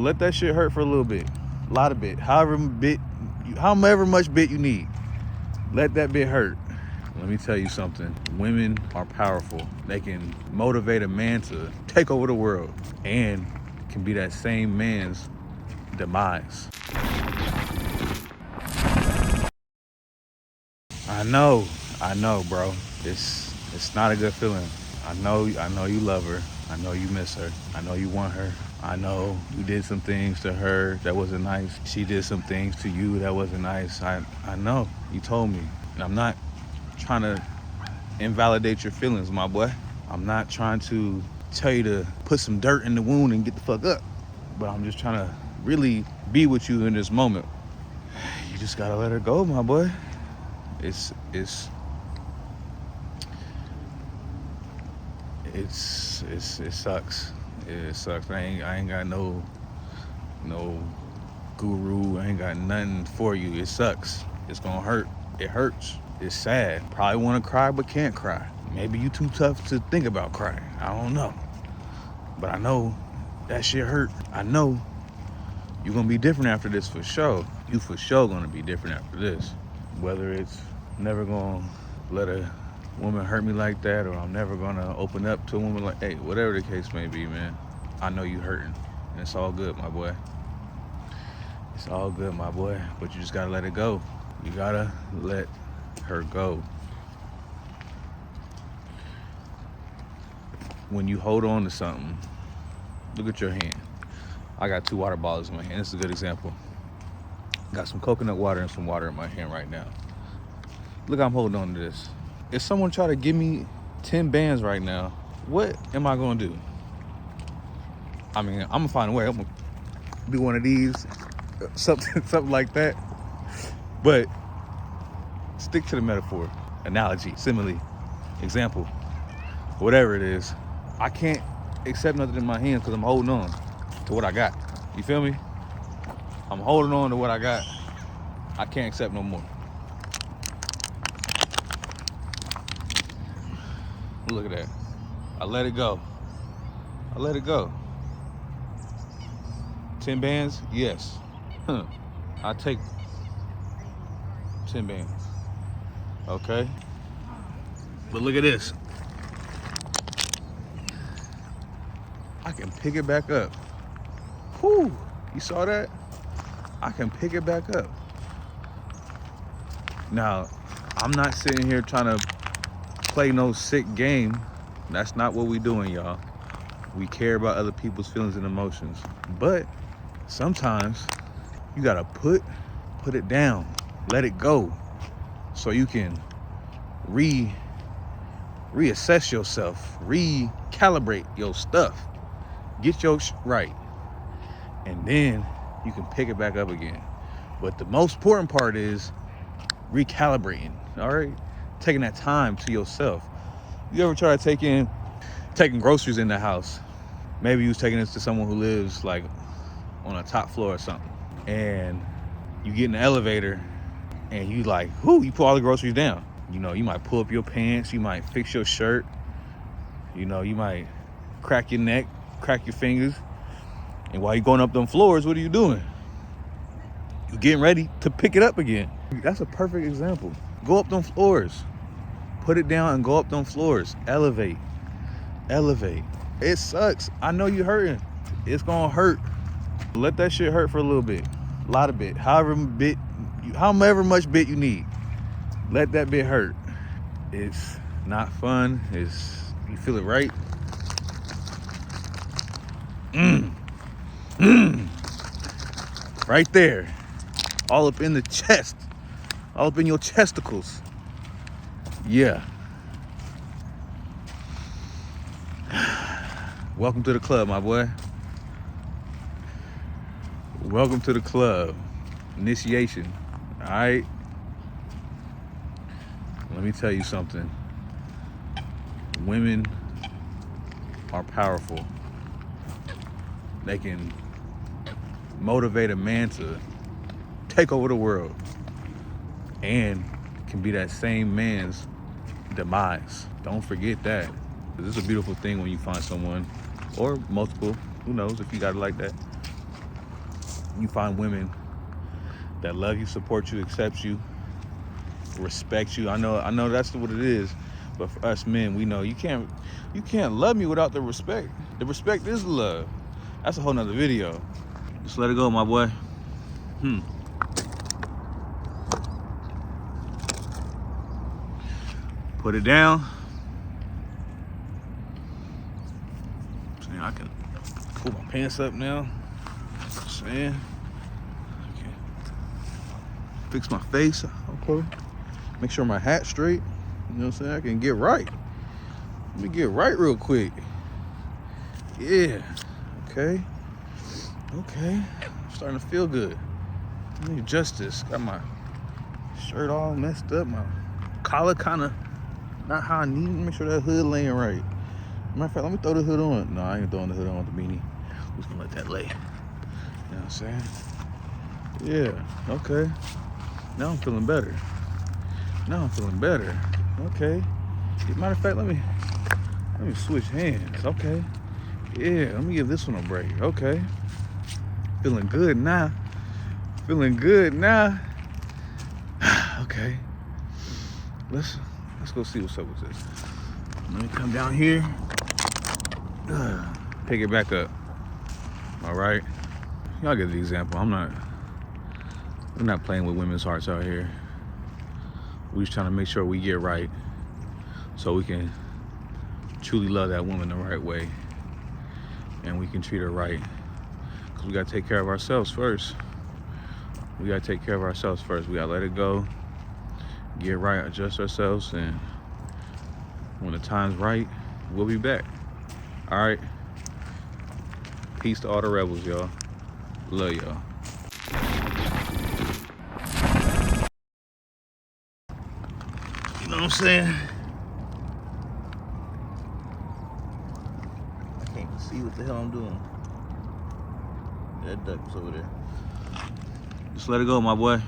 let that shit hurt for a little bit. A lot of bit. However much bit you need. Let that bit hurt. Let me tell you something. Women are powerful. They can motivate a man to take over the world and can be that same man's demise. I know, bro. It's not a good feeling. I know you love her. I know you miss her. I know you want her. I know you did some things to her that wasn't nice. She did some things to you that wasn't nice. I know. You told me. And I'm not trying to invalidate your feelings, my boy. I'm not trying to tell you to put some dirt in the wound and get the fuck up. But I'm just trying to really be with you in this moment. You just gotta let her go, my boy. It sucks. It sucks. I ain't got no guru. I ain't got nothing for you. It sucks. It's gonna hurt. It hurts. It's sad. Probably want to cry but can't cry. Maybe you too tough to think about crying. I don't know. But I know that shit hurt. I know you're gonna be different after this for sure. You for sure gonna be different after this. Whether it's never gonna let a woman hurt me like that, or I'm never gonna open up to a woman like, hey, whatever the case may be, man, I know you hurting, and it's all good, my boy. It's all good, my boy, but you just gotta let it go. You gotta let her go. When you hold on to something, look at your hand. I got 2 water bottles in my hand. This is a good example. Got some coconut water and some water in my hand right now. Look, I'm holding on to this. If someone try to give me 10 bands right now, what am I gonna do? I mean, I'm gonna find a way. I'm gonna do one of these, something like that. But stick to the metaphor, analogy, simile, example, whatever it is. I can't accept nothing in my hands because I'm holding on to what I got. You feel me? I'm holding on to what I got. I can't accept no more. Look at that. I let it go. I let it go. 10 bands? Yes. I take 10 bands. Okay? But look at this. I can pick it back up. Whew. You saw that? I can pick it back up. Now, I'm not sitting here trying to play no sick game. That's not what we doing, y'all. We care about other people's feelings and emotions. But sometimes you gotta put it down, let it go, so you can reassess yourself, recalibrate your stuff, get your right, and then you can pick it back up again. But the most important part is recalibrating, all right? Taking that time to yourself. You ever try taking groceries in the house? Maybe you was taking this to someone who lives like on a top floor or something, and you get in the elevator and you like, you put all the groceries down. You know, you might pull up your pants, you might fix your shirt, you know, you might crack your neck, crack your fingers. And while you're going up them floors, what are you doing? You're getting ready to pick it up again. That's a perfect example. Go up them floors. Put it down and go up them floors. Elevate. It sucks. I know you're hurting. It's gonna hurt. Let that shit hurt for a little bit. A lot of bit. However much bit you need. Let that bit hurt. It's not fun. You feel it, right? Right there. All up in the chest. All up in your chesticles. Yeah. Welcome to the club, my boy. Welcome to the club. Initiation. All right? Let me tell you something. Women are powerful. They can motivate a man to take over the world and can be that same man's demise. Don't forget that. This is a beautiful thing when you find someone, or multiple, who knows if you got it like that, You find women that love you, support you, accept you, respect you. I know that's what it is. But for us men, we know you can't love me without the respect. The respect is love. That's a whole nother video. Just let it go, my boy. Put it down. I can pull my pants up now. Saying, okay. Fix my face. Okay. Make sure my hat's straight. You know what I'm saying? I can get right. Let me get right real quick. Yeah. Okay. Okay. I'm starting to feel good. Let me adjust this. Got my shirt all messed up. My collar kind of not how I need it. Make sure that hood laying right. Matter of fact, let me throw the hood on. No, I ain't throwing the hood on with the beanie. I'm just gonna let that lay. You know what I'm saying? Yeah. Okay. Now I'm feeling better. Okay. Matter of fact, let me switch hands. Okay. Yeah, let me give this one a break. Okay. Feeling good now. Okay. Let's go see what's up with this. Let me come down here. Pick it back up. All right. Y'all get the example. We're not playing with women's hearts out here. We're just trying to make sure we get right so we can truly love that woman the right way and we can treat her right. Because we got to take care of ourselves first. We got to let it go, get right, adjust ourselves, and when the time's right, we'll be back. All right. Peace to all the rebels, y'all. Love y'all. You know what I'm saying? I can't even see what the hell I'm doing. That duck was over there. Just let it go, my boy.